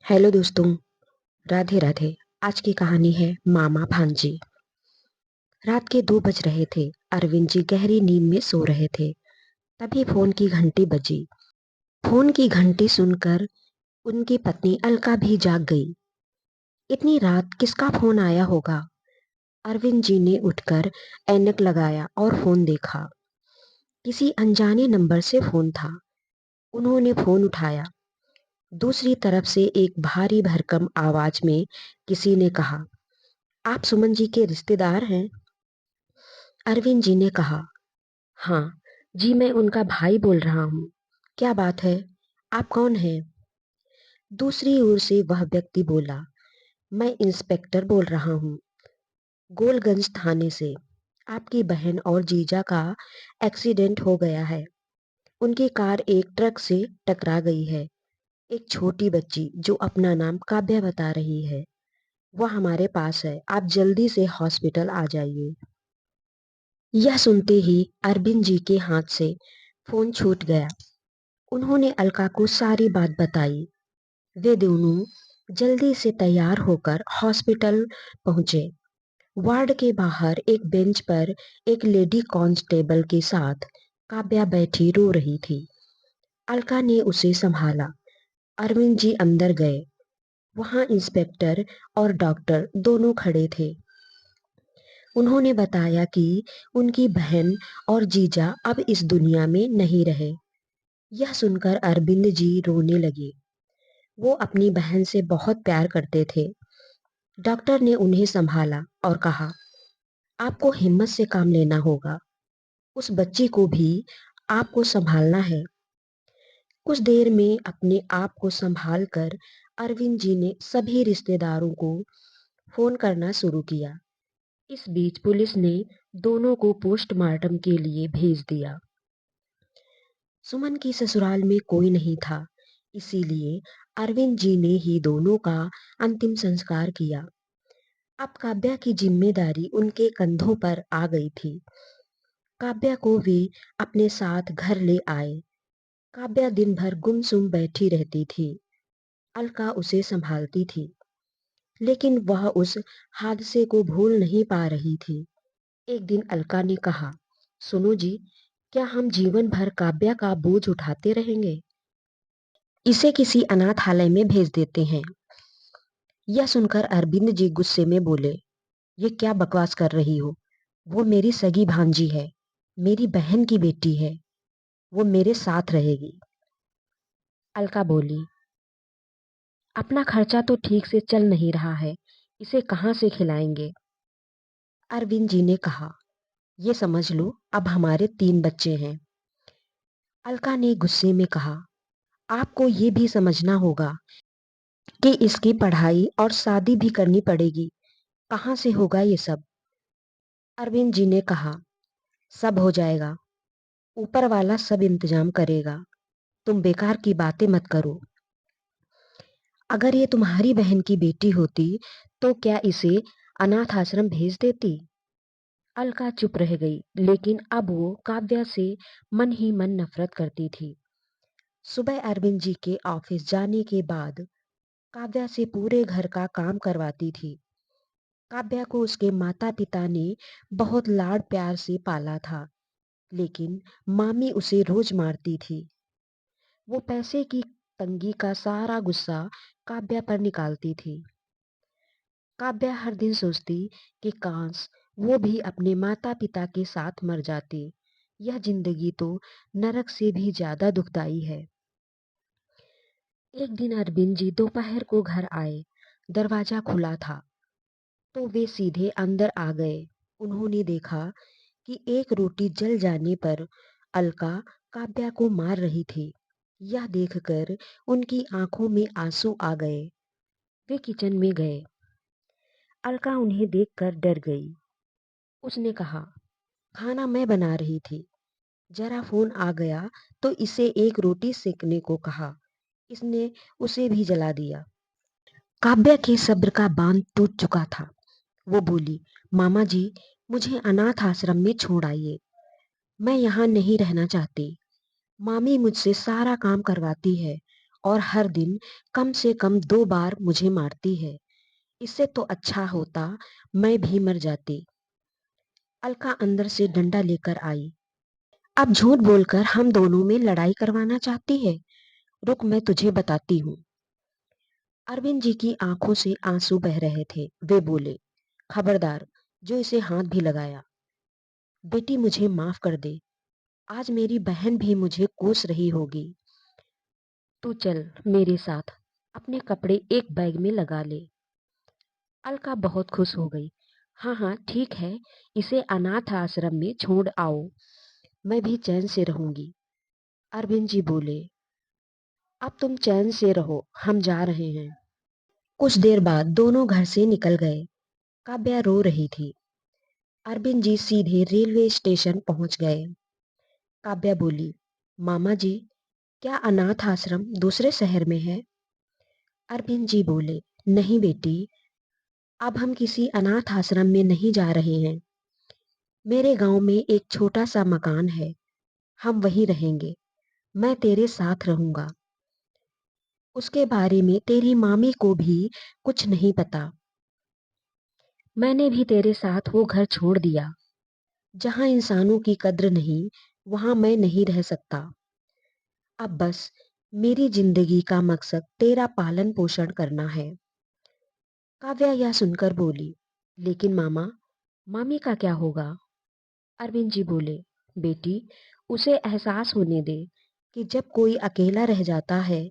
Hello दोस्तों, राधे राधे। आज की कहानी है मामा भांजी। रात के 2 बज रहे थे। अरविंद जी गहरी नींद में सो रहे थे। तभी फोन की घंटी बजी। फोन की घंटी सुनकर उनकी पत्नी अलका भी जाग गई। इतनी रात किसका फोन आया होगा? अरविंद जी ने उठकर ऐनक लगाया और फोन देखा। किसी अनजाने नंबर से फोन था। उन्होंने फोन उठाया। दूसरी तरफ से एक भारी भरकम आवाज में किसी ने कहा, आप सुमन जी के रिश्तेदार हैं? अरविंद जी ने कहा, हाँ जी, मैं उनका भाई बोल रहा हूँ। क्या बात है? आप कौन हैं? दूसरी ओर से वह व्यक्ति बोला, मैं इंस्पेक्टर बोल रहा हूँ, गोलगंज थाने से। आपकी बहन और जीजा का एक्सीडेंट हो गया है। उनकी कार एक ट्रक से टकरा गई है। एक छोटी बच्ची जो अपना नाम काव्या बता रही है, वह हमारे पास है। आप जल्दी से हॉस्पिटल आ जाइए। यह सुनते ही अरविंद जी के हाथ से फोन छूट गया। उन्होंने अलका को सारी बात बताई। वे दोनों जल्दी से तैयार होकर हॉस्पिटल पहुंचे। वार्ड के बाहर एक बेंच पर एक लेडी कांस्टेबल के साथ काव्या बैठी रो रही थी। अलका ने उसे संभाला। अरविंद जी अंदर गए। वहां इंस्पेक्टर और डॉक्टर दोनों खड़े थे। उन्होंने बताया कि उनकी बहन और जीजा अब इस दुनिया में नहीं रहे। यह सुनकर अरविंद जी रोने लगे। वो अपनी बहन से बहुत प्यार करते थे। डॉक्टर ने उन्हें संभाला और कहा, आपको हिम्मत से काम लेना होगा। उस बच्ची को भी आपको संभालना है। कुछ देर में अपने आप को संभाल कर अरविंद जी ने सभी रिश्तेदारों को फोन करना शुरू किया। इस बीच पुलिस ने दोनों को पोस्टमार्टम के लिए भेज दिया। सुमन की ससुराल में कोई नहीं था, इसीलिए अरविंद जी ने ही दोनों का अंतिम संस्कार किया। अब काव्या की जिम्मेदारी उनके कंधों पर आ गई थी। काव्या को वे अपने साथ घर ले आए। काव्या दिन भर गुमसुम बैठी रहती थी। अलका उसे संभालती थी, लेकिन वह उस हादसे को भूल नहीं पा रही थी। एक दिन अलका ने कहा, सुनो जी, क्या हम जीवन भर काव्या का बोझ उठाते रहेंगे? इसे किसी अनाथालय में भेज देते हैं। यह सुनकर अरविंद जी गुस्से में बोले, ये क्या बकवास कर रही हो? वो मेरी सगी भांजी है, मेरी बहन की बेटी है। वो मेरे साथ रहेगी। अलका बोली, अपना खर्चा तो ठीक से चल नहीं रहा है, इसे कहाँ से खिलाएंगे? अरविंद जी ने कहा, ये समझ लो, अब हमारे 3 बच्चे हैं। अलका ने गुस्से में कहा, आपको ये भी समझना होगा कि इसकी पढ़ाई और शादी भी करनी पड़ेगी। कहाँ से होगा ये सब? अरविंद जी ने कहा, सब हो जाएगा, ऊपर वाला सब इंतजाम करेगा। तुम बेकार की बातें मत करो। अगर ये तुम्हारी बहन की बेटी होती तो क्या इसे अनाथ आश्रम भेज देती? अलका चुप रह गई, लेकिन अब वो काव्या से मन ही मन नफरत करती थी। सुबह अरविंद जी के ऑफिस जाने के बाद काव्या से पूरे घर का काम करवाती थी। काव्या को उसके माता पिता ने बहुत लाड प्यार से पाला था, लेकिन मामी उसे रोज मारती थी। वो पैसे की तंगी का सारा गुस्सा काव्या पर निकालती थी। काव्या हर दिन सोचती कि काश वो भी अपने माता पिता के साथ मर जाती। यह जिंदगी तो नरक से भी ज्यादा दुखदाई है। एक दिन अरविंद जी दोपहर को घर आए। दरवाजा खुला था तो वे सीधे अंदर आ गए। उन्होंने देखा कि एक रोटी जल जाने पर अलका काव्या को मार रही थी। यह देखकर उनकी आंखों में आंसू आ गए। वे किचन में गए। अलका उन्हें देखकर डर गई। उसने कहा, खाना मैं बना रही थी, जरा फोन आ गया तो इसे एक रोटी सेकने को कहा, इसने उसे भी जला दिया। काव्या के सब्र का बांध टूट चुका था। वो बोली, मामा जी, मुझे अनाथ आश्रम में छोड़ आइए। मैं यहाँ नहीं रहना चाहती। मामी मुझसे सारा काम करवाती है और हर दिन कम से कम 2 बार मुझे मारती है। इससे तो अच्छा होता मैं भी मर जाती। अलका अंदर से डंडा लेकर आई। अब झूठ बोलकर हम दोनों में लड़ाई करवाना चाहती है? रुक, मैं तुझे बताती हूँ। अरविंद जी की आंखों से आंसू बह रहे थे। वे बोले, खबरदार जो इसे हाथ भी लगाया। बेटी मुझे माफ कर दे। आज मेरी बहन भी मुझे कोस रही होगी। तू चल मेरे साथ, अपने कपड़े एक बैग में लगा ले। अलका बहुत खुश हो गई। हाँ हाँ ठीक है, इसे अनाथ आश्रम में छोड़ आओ, मैं भी चैन से रहूंगी। अरविंद जी बोले, अब तुम चैन से रहो, हम जा रहे हैं। कुछ देर बाद दोनों घर से निकल गए। काव्या रो रही थी। अरविंद जी सीधे रेलवे स्टेशन पहुंच गए। काव्या बोली, मामा जी, क्या अनाथ आश्रम दूसरे शहर में है? अरविंद जी बोले, नहीं बेटी, अब हम किसी अनाथ आश्रम में नहीं जा रहे हैं। मेरे गांव में एक छोटा सा मकान है, हम वहीं रहेंगे। मैं तेरे साथ रहूंगा। उसके बारे में तेरी मामी को भी कुछ नहीं पता। मैंने भी तेरे साथ वो घर छोड़ दिया। जहां इंसानों की कद्र नहीं, वहां मैं नहीं रह सकता। अब बस मेरी जिंदगी का मकसद तेरा पालन पोषण करना है। काव्या यह सुनकर बोली, लेकिन मामा, मामी का क्या होगा? अरविंद जी बोले, बेटी, उसे एहसास होने दे कि जब कोई अकेला रह जाता है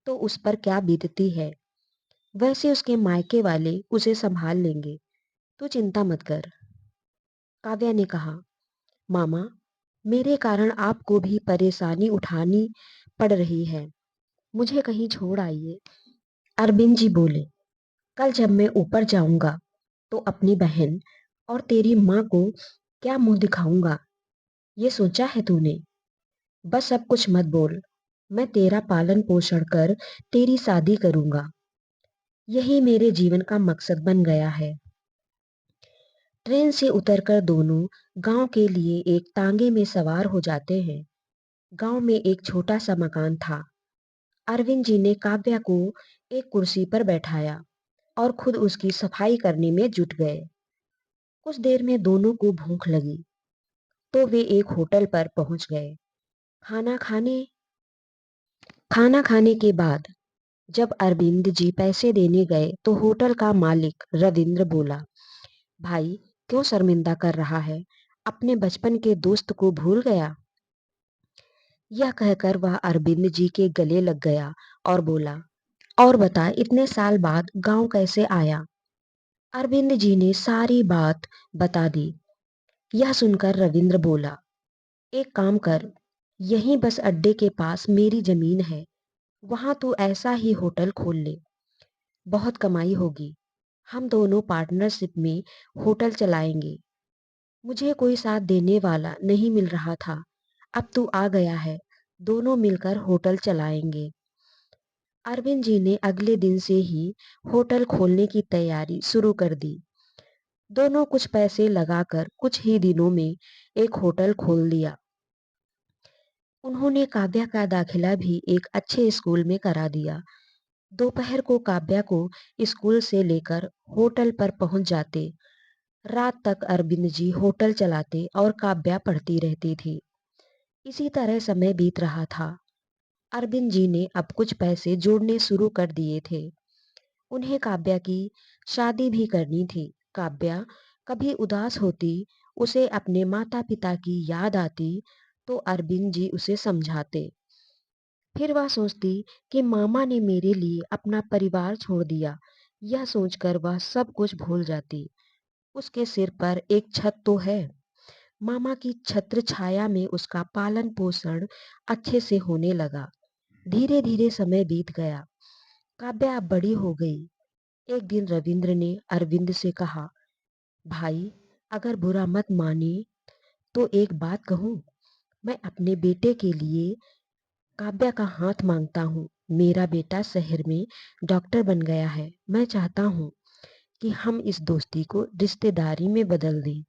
तो उस पर क्या बीतती है। वैसे उसके मायके वाले उसे संभाल लेंगे, तू चिंता मत कर। काव्या ने कहा, मामा, मेरे कारण आपको भी परेशानी उठानी पड़ रही है, मुझे कहीं छोड़ आइए। अरविंद जी बोले, कल जब मैं ऊपर जाऊंगा तो अपनी बहन और तेरी माँ को क्या मुंह दिखाऊंगा, ये सोचा है तूने? बस अब कुछ मत बोल, मैं तेरा पालन पोषण कर तेरी शादी करूंगा। यही मेरे जीवन का मकसद बन गया है। ट्रेन से उतरकर दोनों गांव के लिए एक तांगे में सवार हो जाते हैं। गांव में एक छोटा सा मकान था। अरविंद जी ने काव्या को एक कुर्सी पर बैठाया और खुद उसकी सफाई करने में जुट गए। कुछ देर में दोनों को भूख लगी तो वे एक होटल पर पहुंच गए। खाना खाने खाना खाने के बाद जब अरविंद जी पैसे देने गए तो होटल का मालिक रविंद्र बोला, भाई, क्यों शर्मिंदा कर रहा है? अपने बचपन के दोस्त को भूल गया? यह कहकर वह अरविंद जी के गले लग गया और बोला, और बता, इतने साल बाद गांव कैसे आया? अरविंद जी ने सारी बात बता दी। यह सुनकर रविंद्र बोला, एक काम कर, यहीं बस अड्डे के पास मेरी जमीन है, वहां तू ऐसा ही होटल खोल ले, बहुत कमाई होगी। हम दोनों पार्टनरशिप में होटल चलाएंगे। मुझे कोई साथ देने वाला नहीं मिल रहा था, अब तू आ गया है, दोनों मिलकर होटल चलाएंगे। अरविंद जी ने अगले दिन से ही होटल खोलने की तैयारी शुरू कर दी। दोनों कुछ पैसे लगाकर कुछ ही दिनों में एक होटल खोल दिया। उन्होंने काव्या का दाखिला भी एक अच्छे स्कूल में करा दिया। दोपहर को काव्या को स्कूल से लेकर होटल पर पहुंच जाते। रात तक अरविंद जी होटल चलाते और काव्या पढ़ती रहती थी। इसी तरह समय बीत रहा था। अरविंद जी ने अब कुछ पैसे जोड़ने शुरू कर दिए थे। उन्हें काव्या की शादी भी करनी थी। काव्या कभी उदास होती, उसे अपने माता पिता की याद आती तो अरविंद जी उसे समझाते। फिर वह सोचती कि मामा ने मेरे लिए अपना परिवार छोड़ दिया। यह सोचकर वह सब कुछ भूल जाती। उसके सिर पर एक छत तो है। मामा की छत्र छाया में उसका पालन पोषण अच्छे से होने लगा। धीरे धीरे समय बीत गया। काव्या अब बड़ी हो गई। एक दिन रविंद्र ने अरविंद से कहा, भाई, अगर बुरा मत माने तो एक बात कहूँ। मैं अपने बेटे के लिए काव्या का हाथ मांगता हूँ। मेरा बेटा शहर में डॉक्टर बन गया है। मैं चाहता हूँ कि हम इस दोस्ती को रिश्तेदारी में बदल दें।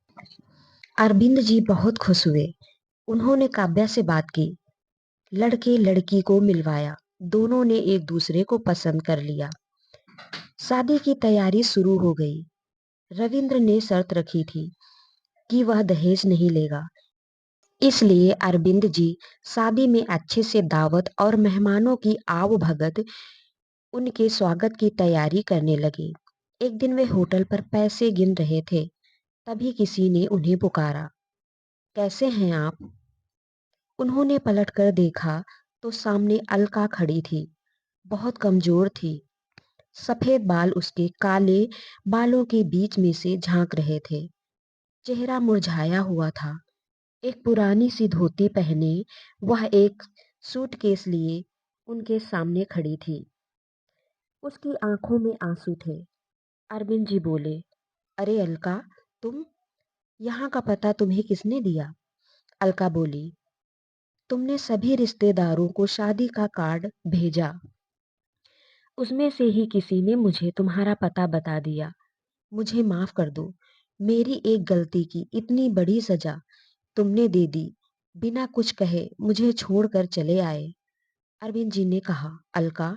अरविंद जी बहुत खुश हुए। उन्होंने काव्या से बात की, लड़के लड़की को मिलवाया। दोनों ने एक दूसरे को पसंद कर लिया। शादी की तैयारी शुरू हो गई। रविंद्र ने शर्त रखी थी कि वह दहेज नहीं लेगा। इसलिए अरविंद जी शादी में अच्छे से दावत और मेहमानों की आवभगत, उनके स्वागत की तैयारी करने लगे। एक दिन वे होटल पर पैसे गिन रहे थे, तभी किसी ने उन्हें पुकारा। कैसे हैं आप? उन्होंने पलटकर देखा तो सामने अलका खड़ी थी। बहुत कमजोर थी। सफेद बाल उसके काले बालों के बीच में से झांक रहे थे। चेहरा मुरझाया हुआ था। एक पुरानी सी धोती पहने वह एक सूटकेस लिए उनके सामने खड़ी थी। उसकी आंखों में आंसू थे। अरविंद जी बोले, अरे अलका, तुम? यहाँ का पता तुम्हें किसने दिया? अलका बोली, तुमने सभी रिश्तेदारों को शादी का कार्ड भेजा, उसमें से ही किसी ने मुझे तुम्हारा पता बता दिया। मुझे माफ कर दो। मेरी एक गलती की इतनी बड़ी सजा तुमने दे दी। बिना कुछ कहे मुझे छोड़कर चले आए। अरविंद जी ने कहा, अलका,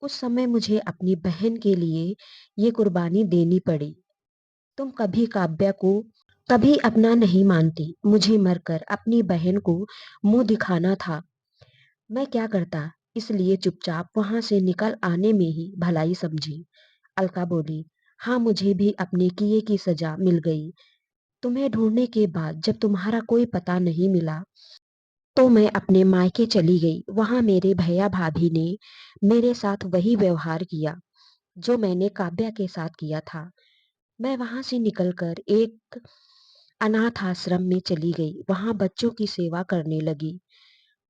उस समय मुझे अपनी बहन के लिए ये कुर्बानी देनी पड़ी। तुम कभी काव्या को कभी अपना नहीं मानती। मुझे मरकर अपनी बहन को मुंह दिखाना था। मैं क्या करता, इसलिए चुपचाप वहां से निकल आने में ही भलाई समझी। अलका बोली, हाँ, मुझे भी अपने किए की सजा मिल गई। तुम्हें ढूंढने के बाद जब तुम्हारा कोई पता नहीं मिला तो मैं अपने मायके चली गई। वहां मेरे भैया भाभी ने मेरे साथ वही व्यवहार किया जो मैंने काव्या के साथ किया था। मैं वहां से निकलकर एक अनाथ आश्रम में चली गई। वहां बच्चों की सेवा करने लगी।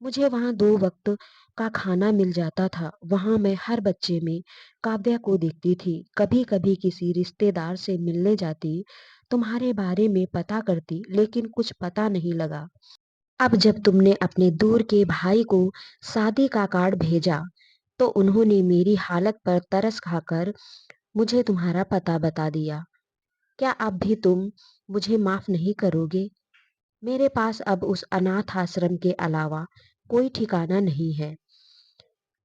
मुझे वहां 2 वक्त का खाना मिल जाता था। वहां मैं हर बच्चे में काव्या को देखती थी। कभी कभी किसी रिश्तेदार से मिलने जाती, तुम्हारे बारे में पता करती, लेकिन कुछ पता नहीं लगा। अब जब तुमने अपने दूर के भाई को शादी का कार्ड भेजा तो उन्होंने मेरी हालत पर तरस खाकर मुझे तुम्हारा पता बता दिया। क्या अब भी तुम मुझे माफ नहीं करोगे? मेरे पास अब उस अनाथ आश्रम के अलावा कोई ठिकाना नहीं है।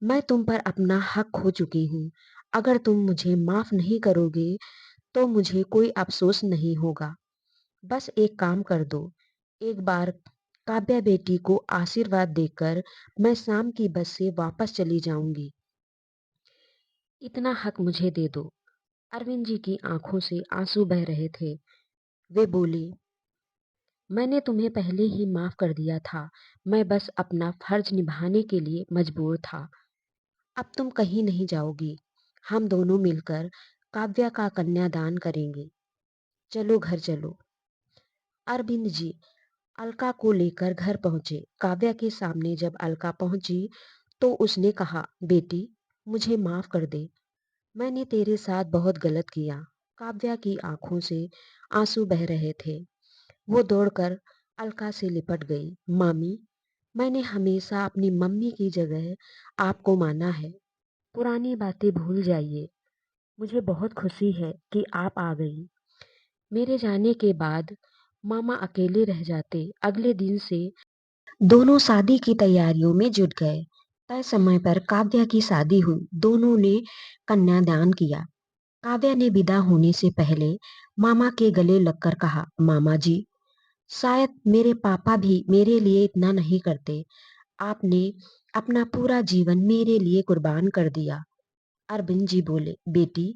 मैं तुम पर अपना हक खो चुकी हूँ। अगर तुम मुझे माफ नहीं करोगे तो मुझे कोई अफसोस नहीं होगा। बस एक काम कर दो। एक बार काव्या बेटी को आशीर्वाद देकर मैं शाम की बस से वापस चली जाऊंगी। इतना हक मुझे दे दो। अरविंद जी की आंखों से आंसू बह रहे थे। वे बोली, मैंने तुम्हें पहले ही माफ कर दिया था। मैं बस अपना फर्ज निभाने के लिए मजबूर था। अब तुम कहीं नहीं जाओगी। हम दोनों मिलकर काव्या का कन्यादान करेंगे। चलो घर चलो। अरविंद जी अलका को लेकर घर पहुंचे। काव्या के सामने जब अलका पहुंची तो उसने कहा, बेटी, मुझे माफ कर दे। मैंने तेरे साथ बहुत गलत किया। काव्या की आंखों से आंसू बह रहे थे। वो दौड़कर अलका से लिपट गई। मामी, मैंने हमेशा अपनी मम्मी की जगह आपको माना है। पुरानी बातें भूल जाइए। मुझे बहुत खुशी है कि आप आ गई। मेरे जाने के बाद मामा अकेले रह जाते। अगले दिन से दोनों शादी की तैयारियों में जुट गए। तय समय पर काव्या की शादी हुई। दोनों ने कन्यादान किया। काव्या ने विदा होने से पहले मामा के गले लगकर कहा, मामा जी, शायद मेरे पापा भी मेरे लिए इतना नहीं करते। आपने अपना पूरा जीवन मेरे लिए कुर्बान कर दिया। अरविंद जी बोले, बेटी,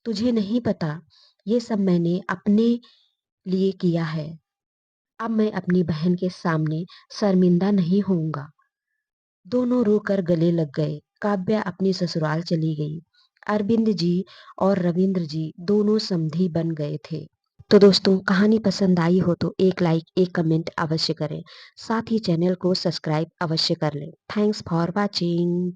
तुझे नहीं पता, ये सब मैंने अपने लिए किया है। अब मैं अपनी बहन के सामने शर्मिंदा नहीं होऊंगा। दोनों रोकर गले लग गए। काव्या अपनी ससुराल चली गई। अरविंद जी और रविंद्र जी दोनों समधी बन गए थे। तो दोस्तों, कहानी पसंद आई हो तो एक लाइक, एक कमेंट अवश्य करें। साथ ही चैनल को सब्सक्राइब अवश्य कर लें। Thanks for watching.